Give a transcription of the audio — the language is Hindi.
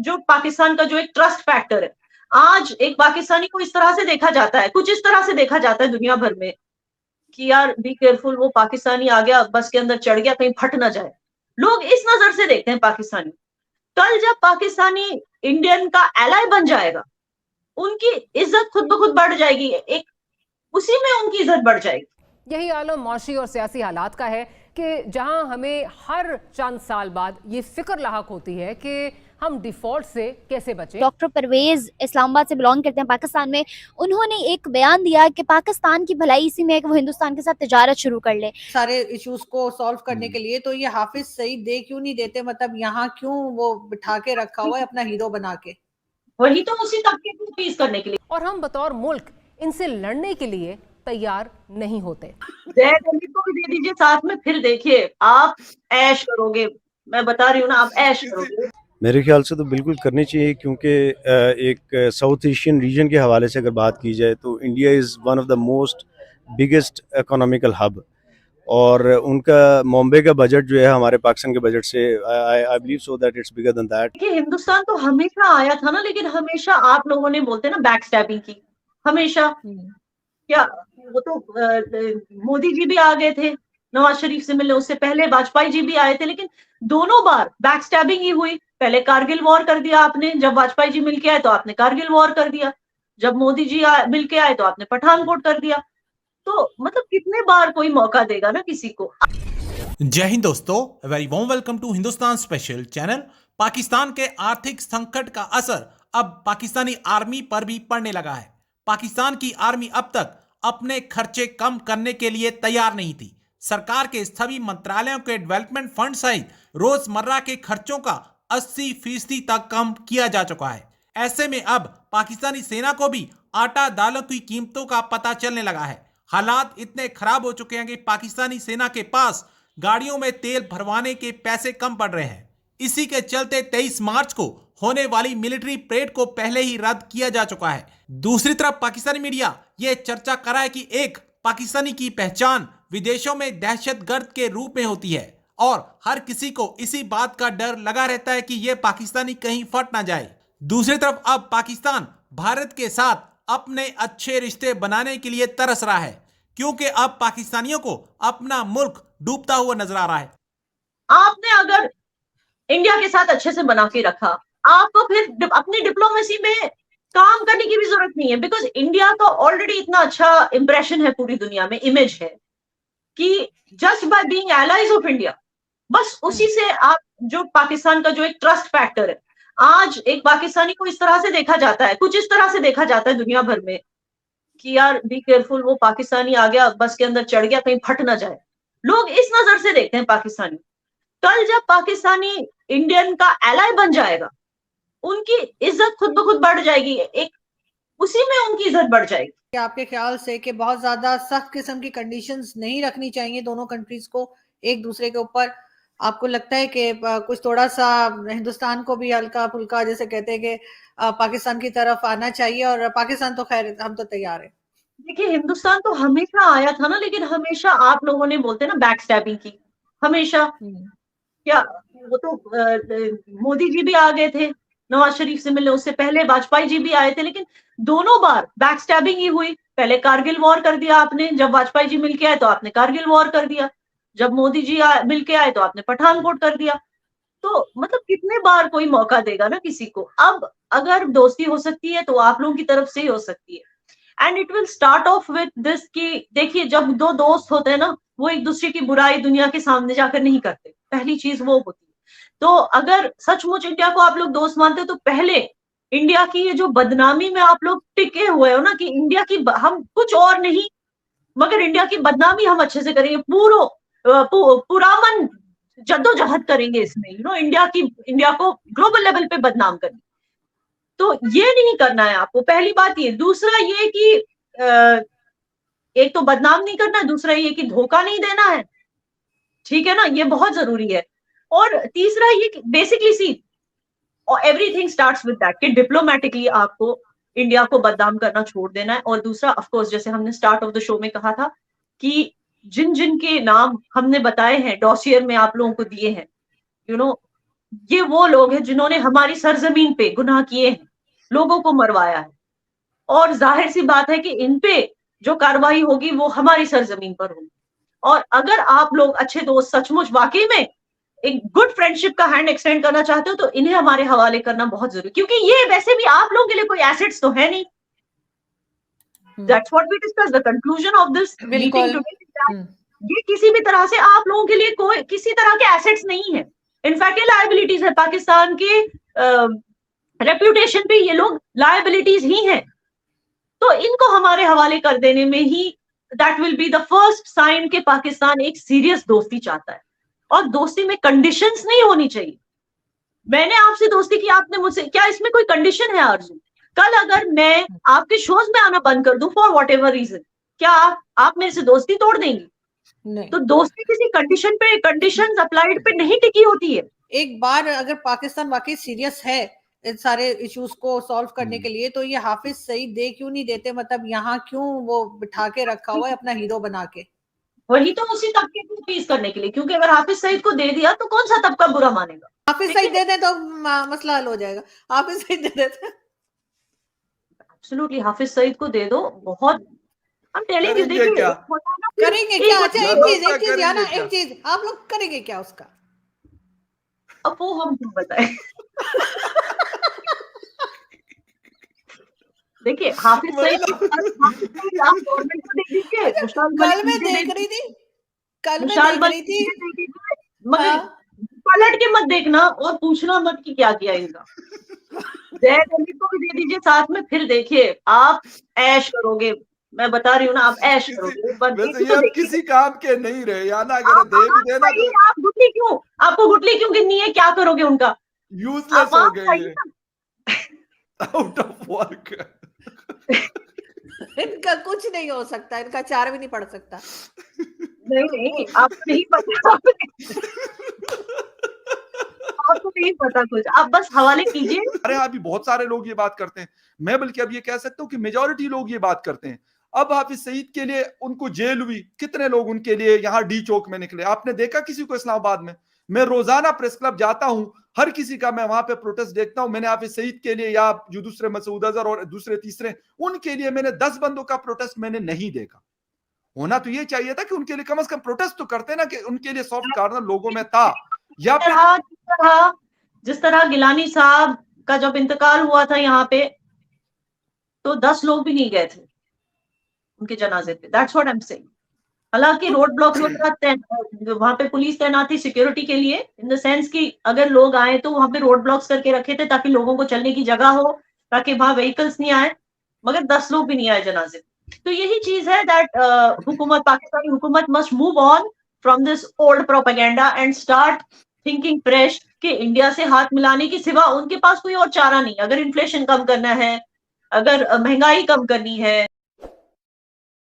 जो पाकिस्तान का जो एक ट्रस्ट फैक्टर है, आज एक पाकिस्तानी को इस तरह से देखा जाता है, कुछ इस तरह से देखा जाता है दुनिया भर में कि यार बी केयरफुल, वो पाकिस्तानी आ गया, बस के अंदर चढ़ गया, कहीं फट ना जाए। लोग इस नजर से देखते हैं पाकिस्तानी। कल जब पाकिस्तानी इंडियन का एलाय बन जाएगा, उनकी इज्जत खुद ब खुद बढ़ जाएगी, एक उसी में उनकी इज्जत बढ़ जाएगी। यही आलम मौशी और सियासी हालात का है कि जहां हमें हर चंद साल बाद ये फिक्र लाहक होती है कि हम डिफॉल्ट से कैसे बचें। डॉक्टर परवेज इस्लामाबाद से बिलोंग करते हैं पाकिस्तान में। उन्होंने एक बयान दिया कि पाकिस्तान की भलाई इसी में है कि वो हिंदुस्तान के साथ तिजारत शुरू कर ले सारे इश्यूज को सॉल्व करने के लिए। तो ये हाफिज सईद दे क्यों नहीं देते, मतलब यहाँ क्यों वो बिठा के रखा हुआ है अपना हीरो बना के? वही तो उसी तबके को अपील करने के लिए, और हम बतौर मुल्क इनसे लड़ने के लिए तैयार नहीं होते। जय दिल्ली को भी दे दीजिए साथ में, फिर देखिए आप ऐश करोगे। मैं बता रही हूँ ना, आप ऐश करोगे। मेरे ख्याल से तो बिल्कुल करनी चाहिए, क्योंकि एक साउथ एशियन रीजन के हवाले से अगर बात की जाए तो India is one of the most biggest economical hub, और उनका बॉम्बे का बजट जो है हमारे पाकिस्तान के बजट से I believe so that it's bigger than that. कि हिंदुस्तान तो हमेशा आया था ना, लेकिन हमेशा आप लोगों ने बोलते ना बैक स्टैबिंग की, हमेशा। क्या वो तो मोदी जी भी आ गए थे नवाज शरीफ से मिलने, उससे पहले वाजपेयी जी भी आए थे, लेकिन दोनों बार बैक स्टैबिंग ही हुई। पहले कारगिल वॉर कर दिया आपने, जब वाजपेयी जी मिलके आए तो आपने कारगिल वॉर कर दिया, जब मोदी जी मिलके आए तो आपने पठानकोट कर दिया। तो मतलब कितने बार कोई मौका देगा ना किसी को। जय हिंद दोस्तों, very warm welcome to Hindustan special channel. Pakistan के आर्थिक संकट का असर अब पाकिस्तानी आर्मी पर भी पड़ने लगा है। पाकिस्तान की आर्मी अब तक अपने खर्चे कम करने के लिए तैयार नहीं थी। सरकार के सभी मंत्रालयों के डेवलपमेंट फंड सहित रोजमर्रा के खर्चों का 80% तक कम किया जा चुका है। ऐसे में अब पाकिस्तानी सेना को भी आटा दालों की कीमतों का पता चलने लगा है। हालात इतने खराब हो चुके हैं कि पाकिस्तानी सेना के पास गाड़ियों में तेल भरवाने के पैसे कम पड़ रहे हैं। इसी के चलते 23 मार्च को होने वाली मिलिट्री परेड को पहले ही रद्द किया जा चुका है। दूसरी तरफ पाकिस्तानी मीडिया यह चर्चा कर रहा है कि एक पाकिस्तानी की पहचान विदेशों में दहशतगर्द के रूप में होती है, और हर किसी को इसी बात का डर लगा रहता है कि यह पाकिस्तानी कहीं फट ना जाए। दूसरी तरफ अब पाकिस्तान भारत के साथ अपने अच्छे रिश्ते बनाने के लिए तरस रहा है, क्योंकि अब पाकिस्तानियों को अपना मुल्क डूबता हुआ नजर आ रहा है। आपने अगर इंडिया के साथ अच्छे से बना के रखा, आपको फिर अपनी डिप्लोमेसी में काम करने की भी जरूरत नहीं है, बिकॉज इंडिया का ऑलरेडी इतना अच्छा इंप्रेशन है पूरी दुनिया में, इमेज है कि just by being allies of India, बस उसी से आप जो पाकिस्तान का जो एक ट्रस्ट फैक्टर है, आज एक पाकिस्तानी को इस तरह से देखा जाता है, कुछ इस तरह से देखा जाता है दुनिया भर में कि यार बी केयरफुल, वो पाकिस्तानी आ गया, बस के अंदर चढ़ गया, कहीं फट ना जाए। लोग इस नजर से देखते हैं पाकिस्तानी। कल जब पाकिस्तानी इंडियन का एलाय बन जाएगा, उनकी इज्जत खुद ब खुद बढ़ जाएगी, एक उसी में उनकी इज्जत बढ़ जाएगी। आपके ख्याल से कि बहुत ज्यादा सख्त किस्म की कंडीशंस नहीं रखनी चाहिए दोनों कंट्रीज को एक दूसरे के ऊपर? आपको लगता है कि कुछ थोड़ा सा हिंदुस्तान को भी हल्का फुल्का, जैसे कहते हैं कि पाकिस्तान की तरफ आना चाहिए? और पाकिस्तान तो खैर हम तो तैयार है। देखिए हिंदुस्तान तो हमेशा आया था ना, लेकिन हमेशा आप लोगों ने बोलते ना बैक स्टैबिंग की, हमेशा। क्या वो तो मोदी जी भी आ गए थे नवाज शरीफ से मिलने, उससे पहले वाजपेयी जी भी आए थे, लेकिन दोनों बार बैक स्टैबिंग ही हुई। पहले कारगिल वॉर कर दिया आपने, जब वाजपेयी जी मिलके आए तो आपने कारगिल वॉर कर दिया, जब मोदी जी मिलके आए तो आपने पठानकोट कर दिया। तो मतलब कितने बार कोई मौका देगा ना किसी को। अब अगर दोस्ती हो सकती है तो आप लोगों की तरफ से ही हो सकती है, and it will start of with this कि देखिए जब दो दोस्त होते हैं ना, वो एक दूसरे की बुराई दुनिया के सामने जाकर नहीं करते, पहली चीज वो होती है। तो अगर सचमुच इंडिया को आप लोग दोस्त मानते हो तो पहले इंडिया की ये जो बदनामी में आप लोग टिके हुए हो ना कि इंडिया की हम कुछ और नहीं मगर इंडिया की बदनामी हम अच्छे से करेंगे, पुरामन जद्दोजहद करेंगे इसमें, इंडिया को ग्लोबल लेवल पे बदनाम करेंगे। तो ये नहीं करना है आपको, पहली बात ये। दूसरा ये कि एक तो बदनाम नहीं करना, दूसरा ये कि धोखा नहीं देना है, ठीक है ना, ये बहुत जरूरी है। और तीसरा ये कि basically see everything starts with that कि डिप्लोमेटिकली आपको इंडिया को बदनाम करना छोड़ देना है। और दूसरा ऑफ कोर्स, जैसे हमने स्टार्ट ऑफ द शो में कहा था कि जिन जिन के नाम हमने बताए हैं डॉसियर में आप लोगों को दिए हैं, ये वो लोग हैं जिन्होंने हमारी सरजमीन पे गुनाह किए हैं, लोगों को मरवाया है, और जाहिर सी बात है कि इन पे जो कार्रवाई होगी वो हमारी सरजमीन पर होगी। और अगर आप लोग अच्छे दोस्त सचमुच वाकई में एक गुड फ्रेंडशिप का हैंड एक्सटेंड करना चाहते हो तो इन्हें हमारे हवाले करना बहुत जरूरी, क्योंकि ये वैसे भी आप लोगों के लिए कोई एसेट्स तो है नहीं। That's what we discussed. The conclusion of this meeting बिल्कुल। today is that ये किसी भी तरह से आप लोगों के लिए कोई किसी तरह के एसेट्स नहीं है, इनफैक्ट ये लायबिलिटीज है। पाकिस्तान के रेप्यूटेशन पे ये लोग लायबिलिटीज ही हैं। तो इनको हमारे हवाले कर देने में ही that will be the first sign कि पाकिस्तान एक सीरियस दोस्ती चाहता है, और दोस्ती में कंडीशंस नहीं होनी चाहिए। मैंने आपसे दोस्ती की, आपने मुझसे, क्या इसमें कोई कंडीशन है आरजू? कल अगर मैं आपके शोज में आना बंद कर दूं फॉर वॉट एवर रीजन, क्या आप मेरे से दोस्ती तोड़ देंगी? नहीं। तो दोस्ती किसी कंडीशन पे, कंडीशंस अप्लाइड पे नहीं टिकी होती है। एक बार अगर पाकिस्तान वाकई सीरियस है इन सारे इश्यूज को सॉल्व करने के लिए, तो ये हाफिज सईद दे क्यों नहीं देते? मतलब यहाँ क्यों वो बिठा के रखा हुआ है अपना हीरो बना के? वही तो उसी तबके को अपीज करने के लिए, क्योंकि अगर हाफिज सईद को दे दिया तो कौन सा तबका बुरा मानेगा? हाफिज सईद दे दे तो मसला हल हो जाएगा। हाफिज सईद दे देते। एब्सोल्युटली हाफिज सईद को दे दो। बहुत हम टेलिंग यू, करेंगे क्या? करेंगे क्या? अच्छा एक चीज करेंगे याना, क्या? एक चीज आप लोग करेंगे क्या उसका? अब वो हम क्यों बताएं? देखिए हाफिज सईद आप गवर्नमेंट को दे दीजिए। कल मैं देख रही थी, मगर हाँ। पलट के मत देखना और पूछना मत कि क्या किया इनका। जय दिल्ली को भी दे दीजिए साथ में, फिर देखिए आप ऐश करोगे। मैं बता रही हूँ ना, आप ऐश करोगे। वैसे ये आप किसी काम के नहीं रहे, या ना अगर दे भी देना तो आप गुटली क्यों, आपको गुटली क्यों गिननी है? क्या करोगे उनका? यूजलेस हो गए ये, आउट ऑफ वर्क। इनका कुछ नहीं हो सकता, इनका चार भी नहीं पड़ सकता। नहीं आपको नहीं पता, आपको नहीं पता कुछ, आप बस हवाले कीजिए। अरे अभी बहुत सारे लोग ये बात करते हैं, मैं बल्कि अब ये कह सकता हूँ कि मेजॉरिटी लोग ये बात करते हैं। अब हाफिज सईद के लिए उनको जेल हुई, कितने लोग उनके लिए यहाँ डी चौक में निकले? आपने देखा किसी को इस्लामाबाद में? मैं रोजाना प्रेस क्लब जाता हूं, हर किसी का मैं वहां पे प्रोटेस्ट देखता हूं। मैंने हाफिज सईद के लिए या जो दूसरे मसूद अजहर और दूसरे तीसरे, उनके लिए मैंने 10 बंदों का प्रोटेस्ट मैंने नहीं देखा। होना तो ये चाहिए था कि उनके लिए कम से कम प्रोटेस्ट तो करते ना, कि उनके लिए सॉफ्ट कॉर्नर लोगों में था। या फिर जिस तरह गिलानी साहब का जब इंतकाल हुआ था यहाँ पे, तो 10 लोग भी नहीं गए थे उनके जनाजे पे। That's what I am saying. हालांकि रोड ब्लॉक वहां पे पुलिस तैनात थी सिक्योरिटी के लिए, इन द सेंस कि अगर लोग आए तो वहां पे रोड ब्लॉक्स करके रखे थे ताकि लोगों को चलने की जगह हो, ताकि वहां व्हीकल्स नहीं आए। मगर 10 लोग भी नहीं आए जनाजे। तो यही चीज है दैट हुकूमत, पाकिस्तानी हुकूमत must move on from this old propaganda and start thinking fresh कि इंडिया से हाथ मिलाने के सिवा उनके पास कोई और चारा नहीं। अगर इन्फ्लेशन कम करना है, अगर महंगाई कम करनी है,